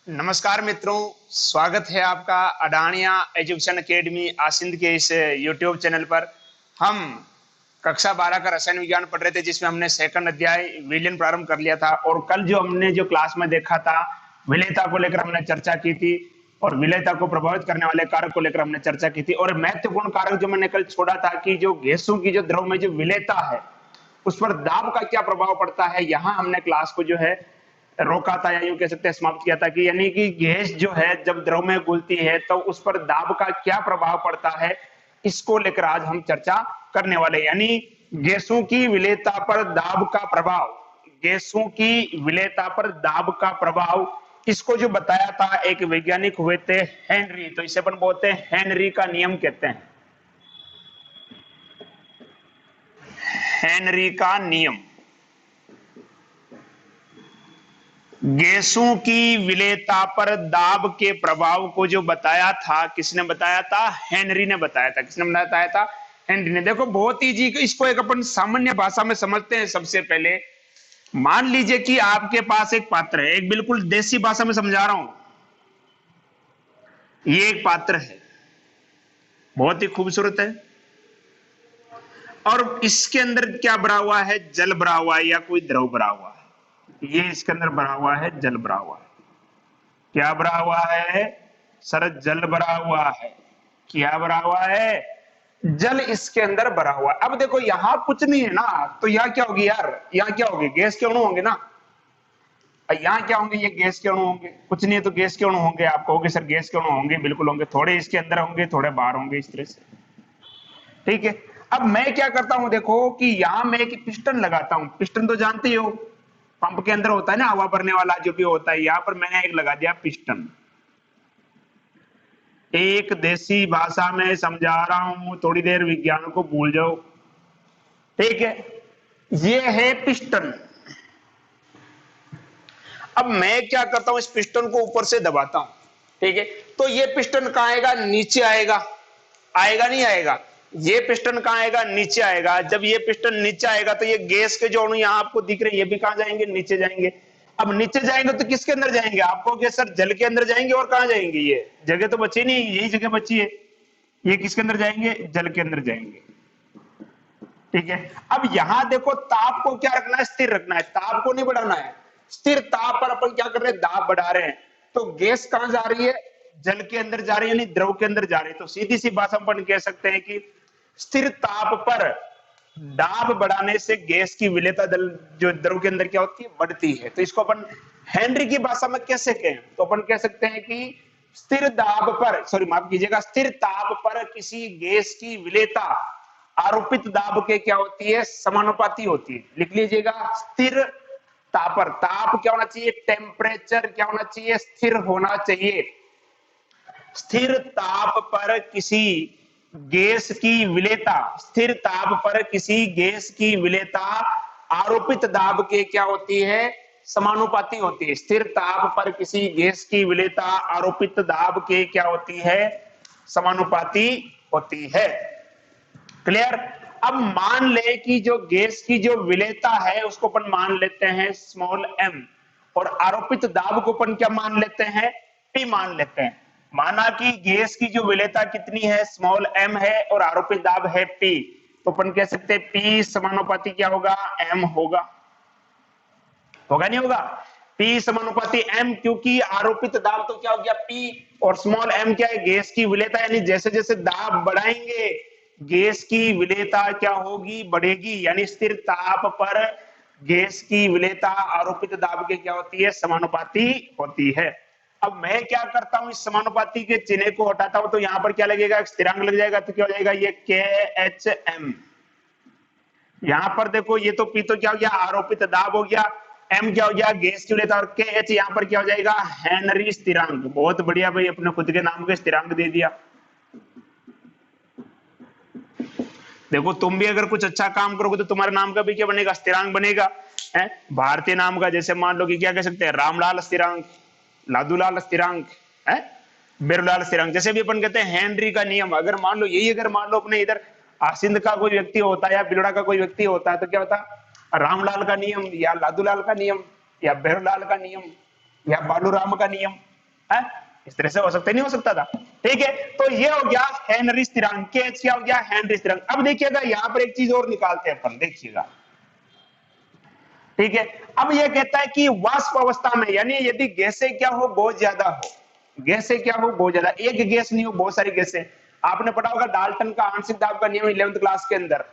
नमस्कार मित्रों, स्वागत है आपका अडानिया एजुकेशन एकेडमी आसिंद के इस यूट्यूब चैनल पर। हम कक्षा 12 का रसायन विज्ञान पढ़ रहे थे, जिसमें हमने सेकंड अध्याय विलयन प्रारंभ कर लिया था। और कल जो हमने जो क्लास में देखा था, विलयता को लेकर हमने चर्चा की थी और विलयता को प्रभावित करने वाले कारक को लेकर हमने चर्चा की थी। और महत्वपूर्ण कारक जो मैंने कल छोड़ा था कि जो गैसों की जो द्रव में जो विलयता है उस पर दाब का क्या प्रभाव पड़ता है, यहाँ हमने क्लास को जो है रोका था, या यूं कह सकते हैं समाप्त किया था कि यानी कि गैस जो है जब द्रव में घुलती है तो उस पर दाब का क्या प्रभाव पड़ता है, इसको लेकर आज हम चर्चा करने वाले। यानी गैसों की विलेयता पर दाब का प्रभाव, गैसों की विलेयता पर दाब का प्रभाव, इसको जो बताया था एक वैज्ञानिक हुए थे हेनरी। तो इसे अपन बोलते हैं हेनरी का नियम कहते हैं, हेनरी का नियम। गैसों की विलेयता पर दाब के प्रभाव को जो बताया था, किसने बताया था? हेनरी ने बताया था। किसने बताया था? हेनरी ने। देखो बहुत इजी, इसको एक अपन सामान्य भाषा में समझते हैं। सबसे पहले मान लीजिए कि आपके पास एक पात्र है, एक बिल्कुल देसी भाषा में समझा रहा हूं। ये एक पात्र है, बहुत ही खूबसूरत है, और इसके अंदर क्या भरा हुआ है? जल भरा हुआ है या कोई द्रव भरा हुआ है। ये इसके अंदर भरा हुआ है, जल भरा हुआ है। क्या भरा हुआ है सर? जल भरा हुआ है। क्या भरा हुआ है? जल इसके अंदर भरा हुआ है। अब देखो यहां कुछ नहीं है ना, तो यहां क्या होगी यार? यहां क्या होगी? गैस के अणु होंगे ना। यहां क्या होंगे? ये गैस के अणु होंगे। कुछ नहीं है तो गैस के अणु होंगे। आप कहोगे सर गैस के अणु होंगे, बिल्कुल होंगे। थोड़े इसके अंदर होंगे, थोड़े बाहर होंगे, इस तरह से। ठीक है। अब मैं क्या करता हूं, देखो कि यहां मैं एक पिस्टन लगाता हूं। पिस्टन तो जानते ही हो, पंप के अंदर होता है ना, हवा भरने वाला जो भी होता है। यहां पर मैंने एक लगा दिया पिस्टन। एक देसी भाषा में समझा रहा हूं, थोड़ी देर विज्ञान को भूल जाओ। ठीक है, ये है पिस्टन। अब मैं क्या करता हूं, इस पिस्टन को ऊपर से दबाता हूं। ठीक है, तो ये पिस्टन कहां आएगा? नीचे आएगा। आएगा नहीं आएगा? ये पिस्टन कहां आएगा? नीचे आएगा। जब ये पिस्टन नीचे आएगा तो ये गैस के जो अणु यहां आपको दिख रहे हैं, ये भी कहां जाएंगे? नीचे जाएंगे। अब नीचे जाएंगे तो किसके अंदर जाएंगे? आपको क्या सर जल के अंदर जाएंगे? और कहां जाएंगे? ये जगह तो बची नहीं, यही जगह बची है। ये किसके अंदर जाएंगे? जल के अंदर जाएंगे। ठीक है। अब यहां देखो, ताप को क्या रखना है? स्थिर रखना है। ताप को नहीं बढ़ाना है। स्थिर ताप पर अपन क्या कर रहे हैं? दाब बढ़ा रहे हैं। तो गैस कहां जा रही है? जल के अंदर जा रही है, यानी द्रव के अंदर जा रही है। तो सीधी सी भाषा में अपन कह सकते हैं कि स्थिर ताप पर दाब बढ़ाने से गैस की विलेयता जो द्रव के अंदर क्या होती है? बढ़ती है। तो इसको अपन हेनरी की भाषा में कैसे कहें? तो अपन कह सकते हैं कि स्थिर दाब पर, सॉरी माफ कीजिएगा, स्थिर ताप पर किसी गैस की विलेयता आरोपित दाब के क्या होती है? समानुपाती होती है। लिख लीजिएगा, स्थिर ताप पर, ताप क्या होना चाहिए? टेम्परेचर क्या होना चाहिए? स्थिर होना चाहिए। स्थिर ताप पर किसी गैस की विलेयता, स्थिर ताप पर किसी गैस की विलेयता आरोपित दाब के क्या होती है? समानुपाती होती है। स्थिर ताप पर किसी गैस की विलेयता आरोपित दाब के क्या होती है? समानुपाती होती है। क्लियर? अब मान ले कि जो गैस की जो विलेयता है उसको अपन मान लेते हैं स्मॉल m, और आरोपित दाब को अपन क्या मान लेते हैं? P मान लेते हैं। माना कि गैस की जो विलेयता कितनी है? स्मॉल m है, और आरोपित दाब है P। तो अपन कह सकते हैं P समानुपाती क्या होगा? m होगा। होगा नहीं होगा? P समानुपाती m, क्योंकि आरोपित दाब तो क्या हो गया? P, और स्मॉल m क्या है? गैस की विलेयता। यानी जैसे जैसे दाब बढ़ाएंगे गैस की विलेयता क्या होगी? बढ़ेगी। यानी स्थिर ताप पर गैस की विलेयता आरोपित दाब के क्या होती है? समानुपाती होती है। अब मैं क्या करता हूं, इस समानुपाती के चिन्ह को हटाता हूं, तो यहां पर क्या लगेगा? स्थिरांक लग जाएगा। तो क्या हो जाएगा? ये KHM। यहां पर देखो, ये तो P तो क्या हो गया? आरोपित दाब हो गया। M क्या हो गया? गैस की विलेयता। और KH यहां पर क्या हो जाएगा? हेनरी स्थिरांक। बहुत बढ़िया भाई, अपने खुद के नाम के स्थिरांक दे दिया। देखो तुम भी अगर कुछ अच्छा काम करोगे तो तुम्हारे नाम का भी क्या बनेगा? स्थिरांक बनेगा। है भारतीय नाम का, जैसे मान लो कि क्या कह सकते हैं? रामलाल स्थिरांक, लादूलाल स्थिरांक, है बिरलाल स्थिरांक। जैसे भी अपन कहते हैं हेनरी का नियम। अगर मान लो यही, अगर मान लो अपने इधर आसिंद का कोई व्यक्ति होता है या बिरड़ा का कोई व्यक्ति होता है, तो क्या होता? रामलाल का नियम, या लादूलाल का नियम, या बिरलाल का नियम, या बालूराम का नियम। है, इस तरह से हो सकता नहीं हो सकता था। ठीक है, तो ये हो गया हेनरी स्थिरांक, के एच क्या हो गया हेनरी स्थिरांक। अब देखिएगा यहां पर एक चीज और निकालते हैं अपन, देखिएगा। ठीक है, अब ये कहता है कि वाष्प अवस्था में, यानी यदि गैसें क्या हो बहुत ज्यादा हो, गैसें क्या हो बहुत ज्यादा, एक गैस नहीं हो बहुत सारी गैसें। आपने पढ़ा होगा डाल्टन का आंशिक दाब का नियम 11th क्लास के अंदर।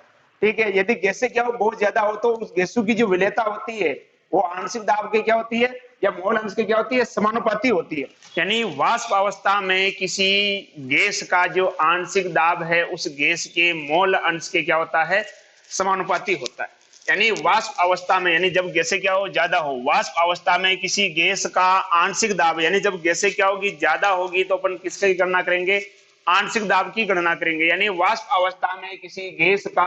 ठीक है, यदि गैसें क्या हो बहुत ज्यादा हो तो उस गैसों की जो विलेयता होती है वो आंशिक दाब की क्या होती है या मोल अंश की क्या होती है, समानुपाती होती है। यानी वाष्प अवस्था में किसी गैस का जो आंशिक दाब है उस गैस के मोल अंश के क्या होता है, समानुपाती होता है। यानी वाष्प अवस्था में, यानी जब गैसें क्या हो ज्यादा हो, वाष्प अवस्था में किसी गैस का आंशिक दाब, यानी जब गैसें क्या होगी ज्यादा होगी तो अपन किसकी गणना करेंगे, आंशिक दाब की गणना करेंगे। यानी वाष्प अवस्था में किसी गैस का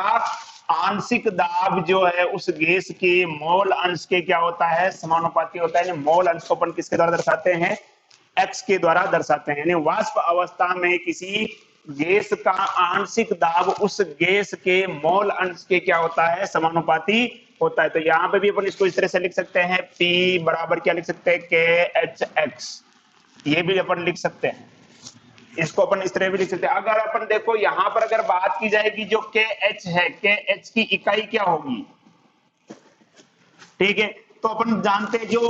आंशिक दाब जो है उस गैस के मोल अंश के क्या होता है, समानुपाती होता है। यानी मोल अंश को अपन किसके द्वारा दर्शाते हैं, एक्स के द्वारा दर्शाते हैं। यानी वाष्प अवस्था में किसी गैस का आंशिक दाब उस गैस के मोल अंश के क्या होता है, समानुपाती होता है। तो यहां पे भी अपन इसको इस तरह से लिख सकते हैं, P बराबर क्या लिख सकते हैं, KHX, ये भी अपन लिख सकते हैं, इसको अपन इस तरह भी लिख सकते हैं। अगर अपन देखो यहां पर अगर बात की जाएगी जो KH है, KH की इकाई क्या होगी, ठीक है, तो अपन जानते हैं जो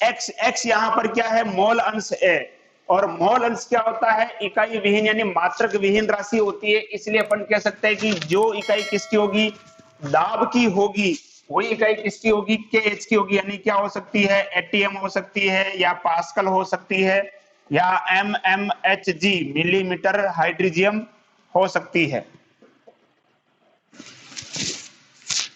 x यहां पर क्या है, मोल अंश है, और मोल अंश क्या होता है, इकाई विहीन यानी मात्रक विहीन राशि होती है। इसलिए अपन कह सकते हैं कि जो इकाई किसकी होगी, दाब की होगी, वही इकाई किसकी होगी, KH की होगी। यानी क्या हो सकती है, ATM हो सकती है, या पास्कल हो सकती है, या mmHg मिलीमीटर हाइड्रोजियम हो सकती है।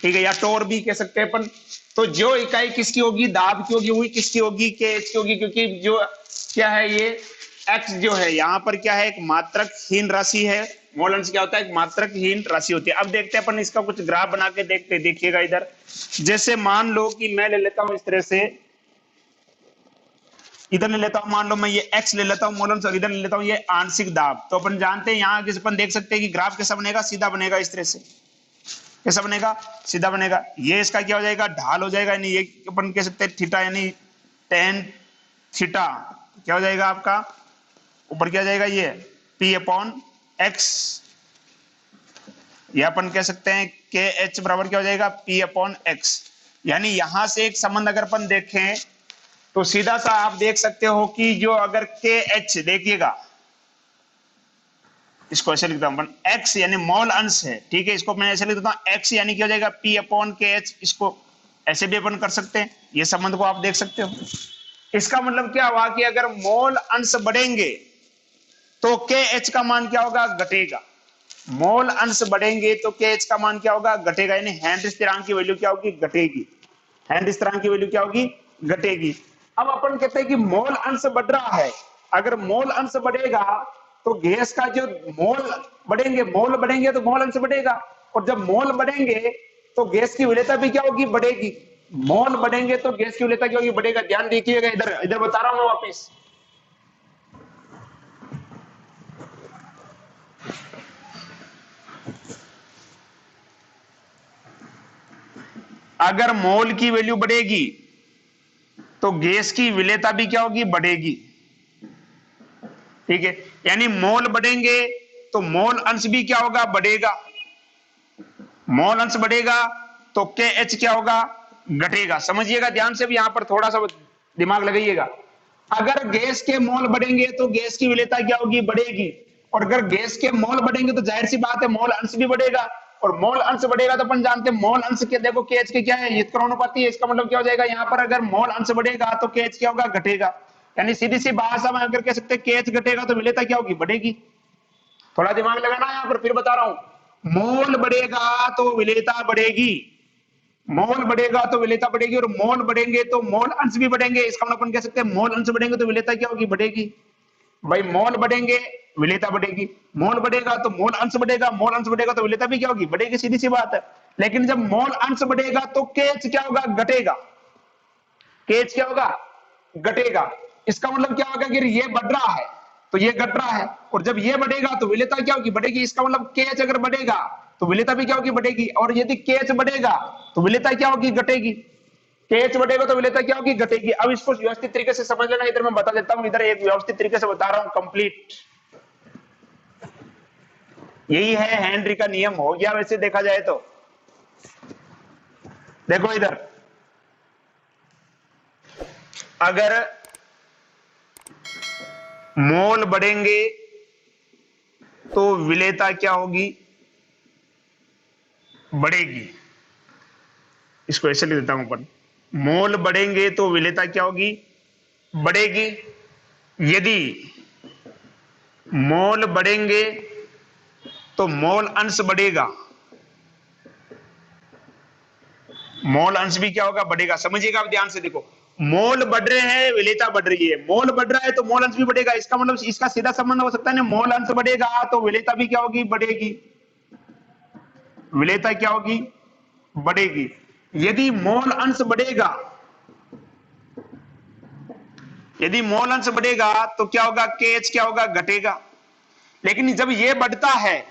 ठीक है, या टोर भी कह सकते हैं अपन। तो जो इकाई किसकी होगी, दाब की होगी, वही किसकी होगी, KH की होगी, क्योंकि जो क्या है ये x जो है यहाँ पर क्या है, एक मात्रकहीन राशि है। मोल अंश क्या होता है, एक मात्रकहीन राशि होती है। अब देखते हैं अपन इसका कुछ ग्राफ बना के देखते हैं, देखिएगा इधर। जैसे मान लो कि मैं ले लेता हूं इस तरह से, इधर ले लेता हूं, मान लो मैं ये x ले लेता हूं मोल अंश, और इधर ले लेता हूं ये आंशिक दाब। तो अपन जानते हैं यहाँ अपन देख सकते हैं कि ग्राफ कैसा बनेगा, सीधा बनेगा इस तरह से। कैसा बनेगा, सीधा बनेगा। ये इसका क्या हो जाएगा, ढाल हो जाएगा, यानी ये अपन कह सकते हैं थीटा, यानी टेन थीटा क्या हो जाएगा आपका, ऊपर क्या जाएगा ये P अपॉन एक्स, या अपन कह सकते हैं के एच बराबर क्या हो जाएगा, P अपॉन एक्स। यानी यहां से एक संबंध अगर अपन देखें तो सीधा सा आप देख सकते हो कि जो अगर के एच, देखिएगा इसको ऐसे लिखता हूं, x यानी मोल अंश है, ठीक है, इसको मैं ऐसे लिख देता हूं, x यानी क्या हो जाएगा, P अपॉन के एच। इसको ऐसे भी अपन कर सकते हैं, ये संबंध को आप देख सकते हो। इसका मतलब क्या हुआ कि अगर मोल अंश बढ़ेंगे तो के एच का मान क्या होगा, घटेगा। मोल अंश बढ़ेंगे तो के एच का मान क्या होगा, घटेगा। यानी हेनरी स्थिरांक की वैल्यू क्या होगी, घटेगी। हेनरी स्थिरांक की वैल्यू क्या होगी, घटेगी। अब अपन कहते हैं कि मोल अंश बढ़ रहा है, अगर मोल अंश बढ़ेगा तो गैस का जो मोल बढ़ेंगे, मोल बढ़ेंगे तो मोल अंश बढ़ेगा, और जब मोल बढ़ेंगे तो गैस की विलेयता भी क्या होगी, बढ़ेगी। मोल बढ़ेंगे तो गैस की विलेयता क्या होगी, बढ़ेगा। ध्यान दीजिएगा, इधर इधर बता रहा हूं मैं वापिस। अगर मोल की वैल्यू बढ़ेगी तो गैस की विलेयता भी क्या होगी, बढ़ेगी। ठीक है, यानी मोल बढ़ेंगे तो मोल अंश भी क्या होगा, बढ़ेगा। मोल अंश बढ़ेगा तो के एच क्या होगा, घटेगा। समझिएगा ध्यान से भी, यहां पर थोड़ा सा दिमाग लगाइएगा। अगर गैस के मोल बढ़ेंगे तो गैस की विलेयता क्या होगी, बढ़ेगी। और अगर गैस के मोल बढ़ेंगे तो जाहिर सी बात है मोल अंश भी बढ़ेगा, और मोल अंश बढ़ेगा तो अपन जानते हैं मोल अंश के, देखो के एच के क्या है, हितक्रमानुपाती है। इसका मतलब क्या हो जाएगा, यहाँ पर अगर मोल अंश बढ़ेगा तो के एच क्या होगा, घटेगा। यानी सीधी सी भाषा में अगर कह सकते हैं के एच घटेगा तो विलेयता क्या होगी, बढ़ेगी। थोड़ा दिमाग लगाना यहाँ पर, फिर बता रहा हूं, मोल बढ़ेगा तो विलेयता बढ़ेगी, मोल बढ़ेगा तो विलेयता बढ़ेगी, और मोल बढ़ेंगे तो मोल अंश भी बढ़ेंगे। इसका मतलब अपन कह सकते हैं मोल अंश बढ़ेंगे तो विलेयता क्या होगी, बढ़ेगी। भाई मोल बढ़ेंगे विलेयता बढ़ेगी, मोल बढ़ेगा तो मोल अंश बढ़ेगा, मोल अंश बढ़ेगा तो विलेयता भी क्या होगी, बढ़ेगी, सीधी सी बात है। लेकिन जब मोल अंश बढ़ेगा तो केच क्या होगा, घटेगा। केच क्या होगा, घटेगा। इसका मतलब क्या होगा कि ये बढ़ रहा है तो ये घट रहा है, और जब ये बढ़ेगा तो विलेयता क्या होगी, बढ़ेगी। इसका मतलब केच अगर बढ़ेगा तो विलेयता भी क्या होगी, बढ़ेगी, और यदि केच बढ़ेगा तो विलेयता क्या होगी, घटेगी। KH बढ़ेगा तो विलेयता क्या होगी, घटेगी। अब इसको व्यवस्थित तरीके से समझ लेना, इधर मैं बता देता हूं, इधर एक व्यवस्थित तरीके से बता रहा हूं कंप्लीट। यही है हेनरी का नियम, हो गया वैसे देखा जाए तो। देखो इधर, अगर मोल बढ़ेंगे तो विलेयता क्या होगी, बढ़ेगी। इसको ऐसे लिख देता हूं अपन, मोल बढ़ेंगे तो विलेयता क्या होगी, बढ़ेगी। यदि मोल बढ़ेंगे तो मोल अंश बढ़ेगा, मोल अंश भी क्या होगा, बढ़ेगा। समझिएगा आप ध्यान से, देखो मोल बढ़ रहे हैं, विलेयता बढ़ रही है, मोल बढ़ रहा है तो मोल अंश भी बढ़ेगा। इसका मतलब इसका सीधा संबंध हो सकता है ना, मोल अंश बढ़ेगा तो विलेयता भी क्या होगी, बढ़ेगी। विलेयता क्या होगी, बढ़ेगी। यदि मोल अंश बढ़ेगा, यदि मोल अंश बढ़ेगा तो क्या होगा, KH क्या होगा, घटेगा। लेकिन जब ये बढ़ता है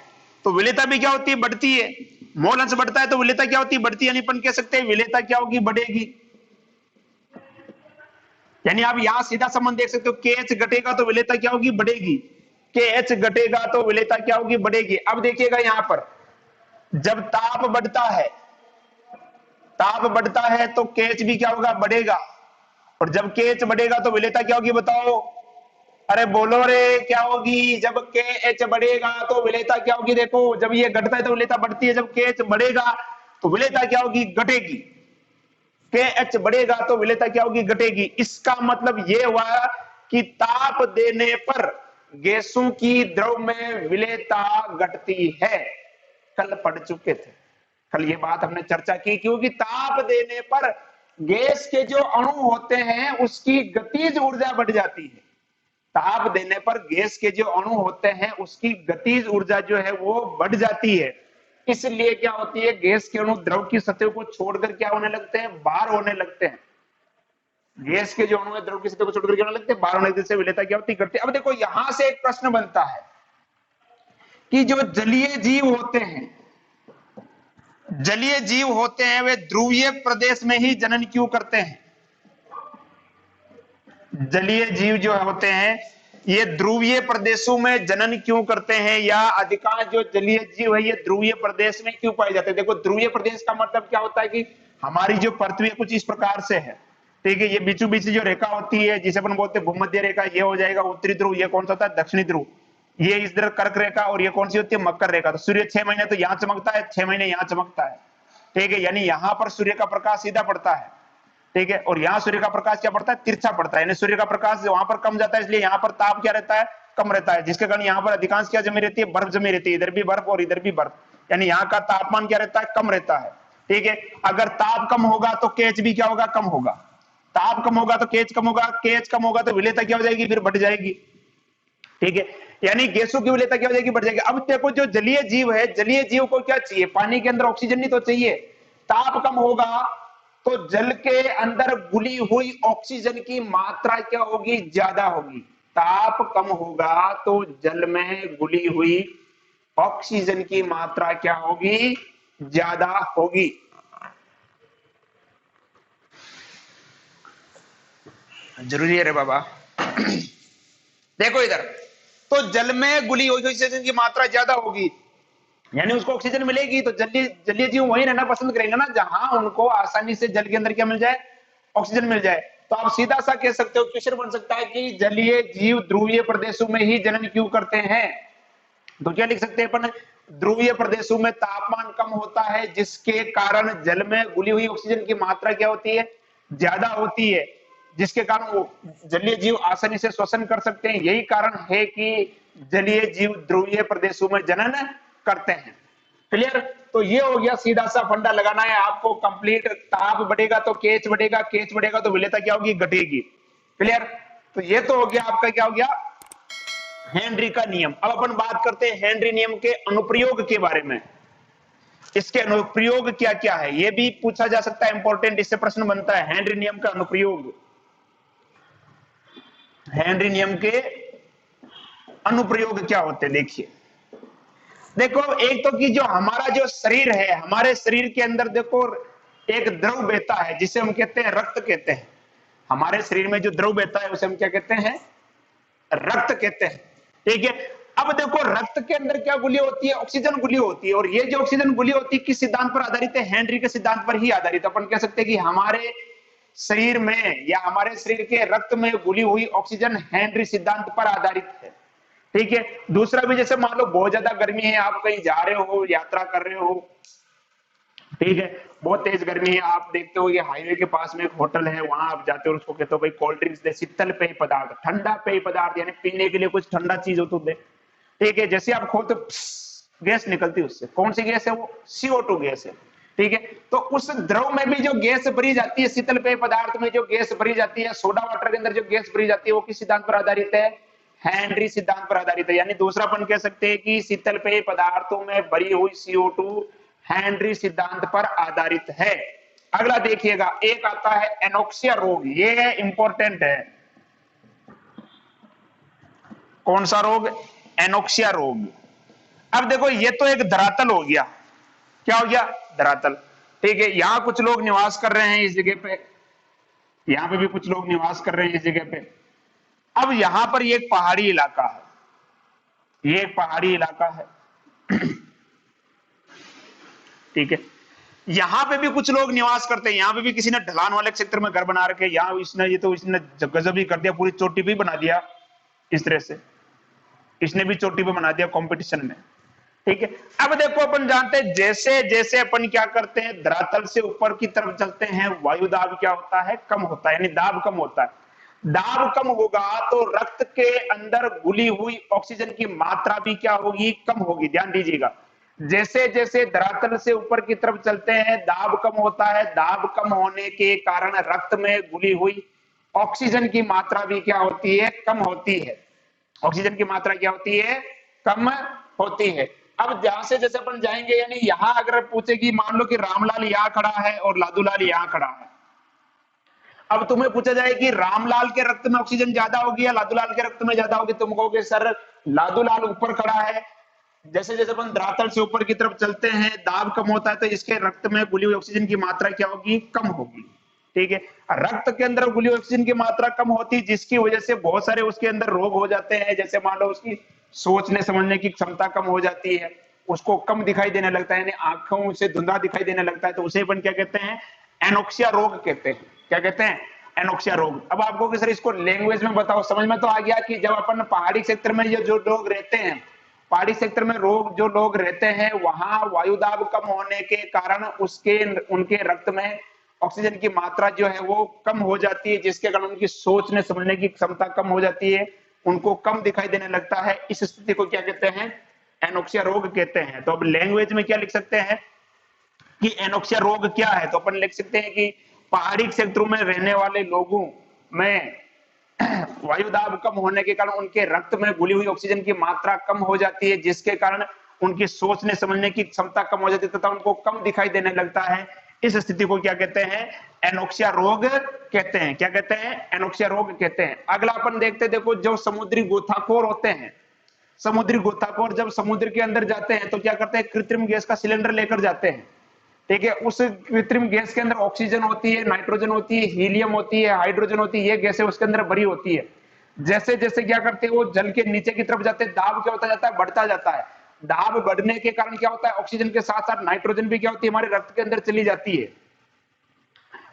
तो विलेयता भी क्या होती है, बढ़ती है। मोल अंश बढ़ता है तो विलेयता क्या होती है, बढ़ती है। यानी अपन कह सकते हैं विलेयता क्या होगी, बढ़ेगी। यानी आप यहां सीधा संबंध देख सकते हो, KH घटेगा तो विलेयता क्या होगी, बढ़ेगी। KH घटेगा तो विलेयता क्या होगी, बढ़ेगी। अब देखिएगा यहां पर, जब ताप बढ़ता है, ताप बढ़ता है तो KH भी क्या होगा, बढ़ेगा। और जब KH बढ़ेगा तो विलेयता क्या होगी, बताओ, अरे बोलो रे, क्या होगी, जब KH बढ़ेगा तो विलेयता क्या होगी। देखो जब ये घटता है तो विलेयता बढ़ती है, जब KH बढ़ेगा तो विलेयता क्या होगी, घटेगी। KH बढ़ेगा तो विलेयता क्या होगी, घटेगी। इसका मतलब ये हुआ कि ताप देने पर गैसों की द्रव में विलेयता घटती है। कल पढ़ चुके थे, कल ये बात हमने चर्चा की, क्योंकि ताप देने पर गैस के जो अणु होते हैं उसकी गतिज ऊर्जा बढ़ जाती है। ताप देने पर गैस के जो अणु होते हैं उसकी गतिज ऊर्जा जो है वो बढ़ जाती है। इसलिए क्या होती है, गैस के अणु द्रव की सतह को छोड़कर क्या होने लगते हैं, बाहर होने लगते हैं। गैस के जो अणु है द्रव की सतह को छोड़कर क्या होने लगते हैं, बाहर होने लगते हैं, विलेयता क्या होती है, अब देखो यहां से एक प्रश्न बनता है कि जो जलीय जीव होते हैं, जलीय जीव होते हैं, वे ध्रुवीय प्रदेश में ही जनन क्यों करते हैं। जलीय जीव जो होते हैं ये ध्रुवीय प्रदेशों में जनन क्यों करते हैं, या अधिकांश जो जलीय जीव है ये ध्रुवीय प्रदेश में क्यों पाए जाते हैं। देखो ध्रुवीय प्रदेश का मतलब क्या होता है कि हमारी जो पृथ्वी कुछ इस प्रकार से है, ठीक है। ये बीचों बीच जो रेखा होती है जिसे अपन बोलते हैं भूमध्य रेखा, ये हो जाएगा उत्तरी ध्रुव। ये कौन सा होता है, दक्षिणी ध्रुव। ये इस तरह कर्क रेखा, और ये कौन सी होती है, मकर रेखा। तो सूर्य 6 महीने तो यहाँ चमकता है, 6 महीने यहाँ चमकता है, ठीक है। यानी यहाँ पर सूर्य का प्रकाश सीधा पड़ता है, ठीक है। और यहाँ सूर्य का प्रकाश क्या पड़ता है, तिरछा पड़ता है। यानी सूर्य का प्रकाश वहां पर कम जाता है, इसलिए यहाँ पर ताप क्या रहता है, कम रहता है, जिसके कारण यहाँ पर अधिकांश क्या जमी रहती है, बर्फ जमी रहती है। इधर भी बर्फ और इधर भी बर्फ, यानी यहाँ का तापमान क्या रहता है, कम रहता है, ठीक है। अगर ताप कम होगा तो KH भी क्या होगा, कम होगा। ताप कम होगा तो KH कम होगा, KH कम होगा तो विलेयता क्या हो जाएगी, फिर बढ़ जाएगी, ठीक है। यानी गैसों की विलेयता क्या हो जाएगी, बढ़ जाएगी। अब देखो जो जलीय जीव है, जलीय जीव को क्या चाहिए, पानी के अंदर ऑक्सीजन ही तो चाहिए। ताप कम होगा तो जल के अंदर घुली हुई ऑक्सीजन की मात्रा क्या होगी, ज्यादा होगी। ताप कम होगा तो जल में घुली हुई ऑक्सीजन की मात्रा क्या होगी, ज्यादा होगी। जरूरी है रे बाबा। देखो इधर, तो जल में घुली हुई ऑक्सीजन की मात्रा ज्यादा होगी, यानी उसको ऑक्सीजन मिलेगी। तो जलीय जीव वहीं रहना पसंद करेंगे ना जहां उनको आसानी से जल के अंदर क्या मिल जाए, ऑक्सीजन मिल जाए। तो आप सीधा सा कह सकते हो, क्वेश्चन बन सकता है कि जलीय जीव ध्रुवीय प्रदेशों में ही जनन क्यों करते हैं। तो क्या लिख सकते हैं अपन, ध्रुवीय प्रदेशों में तापमान कम होता है जिसके कारण जल में घुली हुई ऑक्सीजन की मात्रा क्या होती है, ज्यादा होती है, जिसके कारण वो जलीय जीव आसानी से श्वसन कर सकते हैं। यही कारण है कि जलीय जीव ध्रुवीय प्रदेशों में जनन करते हैं। क्लियर। तो ये हो गया, सीधा सा फंडा लगाना है आपको कंप्लीट। ताप बढ़ेगा तो KH बढ़ेगा, KH बढ़ेगा तो विलेयता क्या होगी, घटेगी। क्लियर। तो ये तो हो गया आपका, क्या हो गया, हेनरी का नियम। अब अपन बात करते हैं हेनरी नियम के अनुप्रयोग के बारे में। इसके अनुप्रयोग क्या क्या है ये भी पूछा जा सकता है, इंपॉर्टेंट इससे प्रश्न बनता है। हेनरी नियम का अनुप्रयोग, हेनरी नियम के अनुप्रयोग क्या होते हैं, देखिए। देखो एक तो कि जो हमारा जो शरीर है, हमारे शरीर के अंदर देखो एक द्रव बहता है जिसे हम कहते हैं रक्त कहते हैं। हमारे शरीर में जो द्रव बहता है उसे हम क्या कहते हैं? रक्त कहते हैं। ठीक है, अब देखो रक्त के अंदर क्या गुली होती है? ऑक्सीजन गुली होती है। और ये जो ऑक्सीजन गुली होती है किस सिद्धांत पर आधारित है? हेनरी के सिद्धांत पर ही आधारित। अपन कह सकते हैं कि हमारे शरीर में या हमारे शरीर के रक्त में गुली हुई ऑक्सीजन हेनरी सिद्धांत पर आधारित है। ठीक है, दूसरा भी जैसे मान लो बहुत ज्यादा गर्मी है, आप कहीं जा रहे हो, यात्रा कर रहे हो, ठीक है, बहुत तेज गर्मी है, आप देखते हो ये हाईवे के पास में एक होटल है, वहां आप जाते हो, उसको कहते हो भाई कोल्ड ड्रिंक्स दे, शीतल पेय पदार्थ, ठंडा पेय पदार्थ, यानी पीने के लिए कुछ ठंडा चीज हो तो दे। ठीक है, जैसे आप खोलते गैस निकलती है उससे, कौन सी गैस है वो? CO2 गैस है। ठीक है, तो उस द्रव में भी जो गैस भरी जाती है, शीतल पेय पदार्थ में जो गैस भरी जाती है, सोडा वाटर के अंदर जो गैस भरी जाती है, वो किस सिद्धांत पर आधारित है? हेनरी सिद्धांत पर आधारित है। यानी दूसरा अपन कह सकते हैं कि शीतल पेय पदार्थों में भरी हुई CO2 हेनरी सिद्धांत पर आधारित है। अगला देखिएगा, एक आता है एनोक्सिया रोग, ये इंपॉर्टेंट है। कौन सा रोग? एनोक्सिया रोग। अब देखो ये तो एक धरातल हो गया, क्या हो गया? धरातल। ठीक है, यहां कुछ लोग निवास कर रहे हैं इस जगह पे, यहां पे भी कुछ लोग निवास कर रहे हैं इस जगह पे। अब यहां पर ये एक पहाड़ी इलाका है, ये एक पहाड़ी इलाका है। ठीक है, यहां पे भी कुछ लोग निवास करते हैं, यहां पे भी किसी ने ढलान वाले क्षेत्र में घर बना रखे, यहाँ इसने ये तो इसने गजब ही कर दिया, पूरी चोटी भी बना दिया इस तरह से, इसने भी चोटी पे बना दिया कंपटीशन में। ठीक है, अब देखो अपन जानते हैं जैसे जैसे अपन क्या करते हैं, धरातल से ऊपर की तरफ चलते हैं, वायु दाब क्या होता है? कम होता है, यानी दाब कम होता है। दाब कम होगा तो रक्त के अंदर घुली हुई ऑक्सीजन की मात्रा भी क्या होगी? कम होगी। ध्यान दीजिएगा, जैसे जैसे धरातल से ऊपर की तरफ चलते हैं दाब कम होता है, दाब कम होने के कारण रक्त में घुली हुई ऑक्सीजन की मात्रा भी क्या होती है? कम होती है। ऑक्सीजन की मात्रा क्या होती है? कम होती है। अब जहां से जैसे अपन जाएंगे, यानी यहां अगर पूछे कि मान लो कि रामलाल यहां खड़ा है और लादूलाल यहां खड़ा है, अब तुम्हें पूछा जाए कि रामलाल के रक्त में ऑक्सीजन ज्यादा होगी या लादूलाल के रक्त में ज्यादा होगी, तुम कहोगे सर लादूलाल ऊपर खड़ा है, जैसे जैसे अपन धरातल से ऊपर की तरफ चलते हैं दाब कम होता है तो इसके रक्त में घुली हुई ऑक्सीजन की मात्रा क्या होगी? कम होगी। ठीक है, रक्त के अंदर घुली ऑक्सीजन की मात्रा कम होती है, जिसकी वजह से बहुत सारे उसके अंदर रोग हो जाते हैं। जैसे मान लो उसकी सोचने समझने की क्षमता कम हो जाती है, उसको कम दिखाई देने लगता है, यानी आंखों से धुंधला दिखाई देने लगता है, तो उसे अपन क्या कहते हैं? एनोक्सिया रोग कहते हैं। क्या कहते हैं? एनोक्सिया रोग। अब आपको कि सर इसको लैंग्वेज में बताओ, समझ में तो आ गया कि जब अपन पहाड़ी क्षेत्र में ये जो लोग रहते हैं, पहाड़ी क्षेत्र में जो लोग रहते हैं, वहां वायुदाब कम होने के कारण उनके रक्त में ऑक्सीजन की मात्रा जो है वो कम हो जाती है, जिसके कारण उनकी सोचने समझने की क्षमता कम हो जाती है, उनको कम दिखाई देने लगता है। इस स्थिति को क्या कहते हैं? एनोक्सिया रोग कहते हैं। तो अब लैंग्वेज में क्या लिख सकते हैं कि एनोक्सिया रोग क्या है? तो अपन लिख सकते हैं कि पहाड़ी क्षेत्रों में रहने वाले लोगों में वायुदाब कम होने के कारण उनके रक्त में घुली हुई ऑक्सीजन की मात्रा कम हो जाती है, जिसके कारण उनकी सोचने समझने की क्षमता कम हो जाती है तथा उनको कम दिखाई देने लगता है। इस स्थिति को क्या कहते हैं? एनोक्सिया रोग कहते हैं। क्या कहते हैं? एनोक्सिया रोग कहते हैं। अगला अपन देखते हैं, देखो जो समुद्री गोताखोर होते हैं, समुद्री गोताखोर जब समुद्र के अंदर जाते हैं तो क्या करते हैं? कृत्रिम गैस का सिलेंडर लेकर जाते हैं। ठीक है, उस कृत्रिम गैस के अंदर ऑक्सीजन होती है, नाइट्रोजन होती है, हीलियम होती है, हाइड्रोजन होती है, ये गैसें उसके अंदर भरी होती है। जैसे जैसे क्या करते हैं वो जल के नीचे की तरफ जाते हैं, दाब क्या होता जाता है? बढ़ता जाता है। दाब बढ़ने के कारण क्या होता है? ऑक्सीजन के साथ साथ नाइट्रोजन भी क्या होती है? हमारे रक्त के अंदर चली जाती है।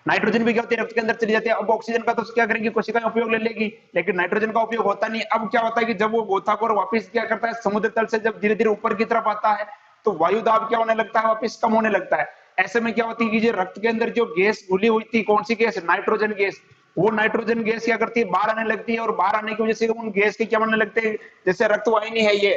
नाइट्रोजन भी क्या होती है? रक्त के अंदर चली जाती है। अब ऑक्सीजन का तो क्या करेंगी? कोशिकाएं उपयोग ले लेगी, लेकिन नाइट्रोजन का उपयोग होता नहीं। अब क्या होता है कि जब वो गोताखोर वापस क्या करता है, समुद्र तल से जब धीरे धीरे ऊपर की तरफ आता है तो वायु दाब क्या होने लगता है? वापस कम होने लगता है। ऐसे में क्या होती है कि जो रक्त के अंदर जो गैस घुली हुई थी, कौन सी गैस? Nitrogen gas. वो नाइट्रोजन गैस क्या करती है? बाहर आने लगती है, और बाहर आने की वजह से उन गैस के क्या बनने लगते हैं? जैसे रक्तवाहिनी है ये,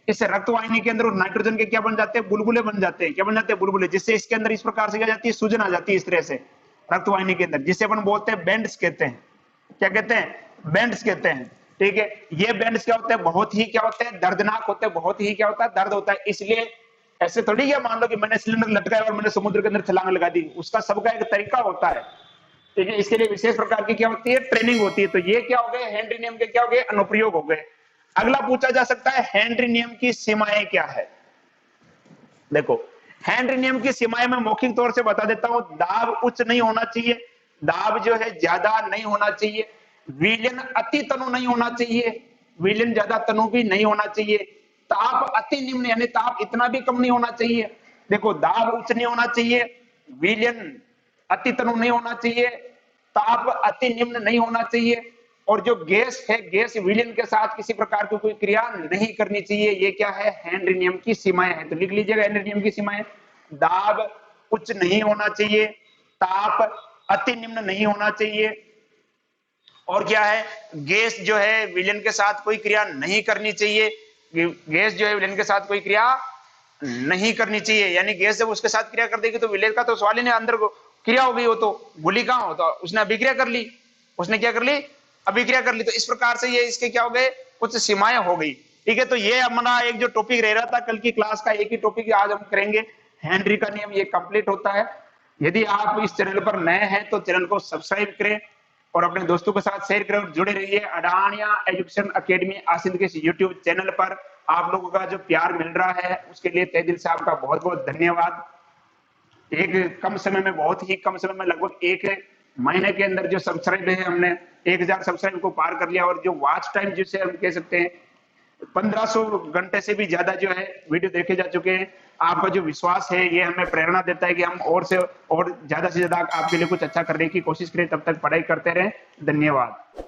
इस रक्तवाहिनी के अंदर नाइट्रोजन के क्या बन जाते हैं? बुलबुले बन जाते हैं। क्या बन जाते हैं? बुलबुले। जिससे इसके अंदर इस प्रकार से क्या जाती है? सूजन आ जाती है इस तरह से रक्तवाहिनी के अंदर, जिसे अपन बोलते हैं बैंड्स कहते हैं। क्या कहते हैं? बैंड्स कहते हैं। ठीक है, ये बैंड्स क्या होते हैं? बहुत ही क्या होते हैं? दर्दनाक होते हैं। बहुत ही क्या होता है? दर्द होता है। इसलिए ऐसे थोड़ी क्या मान लो कि मैंने सिलेंडर लटकाया और मैंने समुद्र के अंदर छलांग लगा दी, उसका सबका एक तरीका होता है। ठीक है, इसके लिए विशेष प्रकार की क्या होती है? ट्रेनिंग होती है। तो ये क्या हो गए? हेनरी नियम के क्या हो गए? अनुप्रयोग हो गए। अगला पूछा जा सकता है हेनरी नियम की सीमाएं क्या है। देखो हेनरी नियम की सीमाएं मैं मौखिक तौर से बता देता हूं। दाब उच्च नहीं होना चाहिए, दाब जो है ज्यादा नहीं होना चाहिए, विलयन अति तनु नहीं होना चाहिए, विलयन ज्यादा तनु भी नहीं होना चाहिए, ताप अति निम्न यानी ताप इतना भी कम नहीं होना चाहिए। देखो, दाब उच्च नहीं होना चाहिए, विलयन अति तनु नहीं होना चाहिए, ताप अति निम्न नहीं होना चाहिए, और जो गैस है, गैस विलयन के साथ किसी प्रकार की कोई क्रिया नहीं करनी चाहिए। ये क्या है? हेनरी नियम की सीमाएं हैं। तो लिख लीजिएगा हेनरी नियम की सीमाएं। दाब उच्च नहीं होना चाहिए, ताप अति निम्न नहीं होना चाहिए, और क्या है? गैस जो है विलयन के साथ कोई क्रिया नहीं करनी चाहिए। गैस जो है विलयन के साथ कोई क्रिया नहीं करनी चाहिए, यानी गैस जब उसके साथ क्रिया कर देगी तो विलयन का तो सवाल ही नहीं, अंदर क्रिया हो गई, हो तो गोली कहां हो, तो उसने अभिक्रिया कर ली, उसने क्या कर ली? अभिक्रिया कर ली। तो इस प्रकार से ये इसके क्या हो गए? कुछ सीमाएं हो गई। ठीक है, तो ये हमारा एक जो टॉपिक रह रहा था कल की क्लास का, एक ही टॉपिक आज हम करेंगे, हेनरी का नियम, ये कंप्लीट होता है। यदि आप इस चैनल पर नए हैं तो चैनल को सब्सक्राइब करें और अपने दोस्तों के साथ शेयर करें और जुड़े रहिए अडानिया एजुकेशन अकेडमी आसिंद के यूट्यूब चैनल पर। आप लोगों का जो प्यार मिल रहा है उसके लिए तहे दिल से आपका बहुत बहुत धन्यवाद। एक कम समय में, बहुत ही कम समय में, लगभग एक महीने के अंदर जो सब्सक्राइब है हमने 1000 सब्सक्राइब को पार कर लिया, और जो वॉच टाइम जिसे हम कह सकते हैं 1500 घंटे से भी ज्यादा जो है वीडियो देखे जा चुके हैं। आपका जो विश्वास है ये हमें प्रेरणा देता है कि हम और से और ज्यादा आपके लिए कुछ अच्छा करने की कोशिश करें। तब तक पढ़ाई करते रहें। धन्यवाद।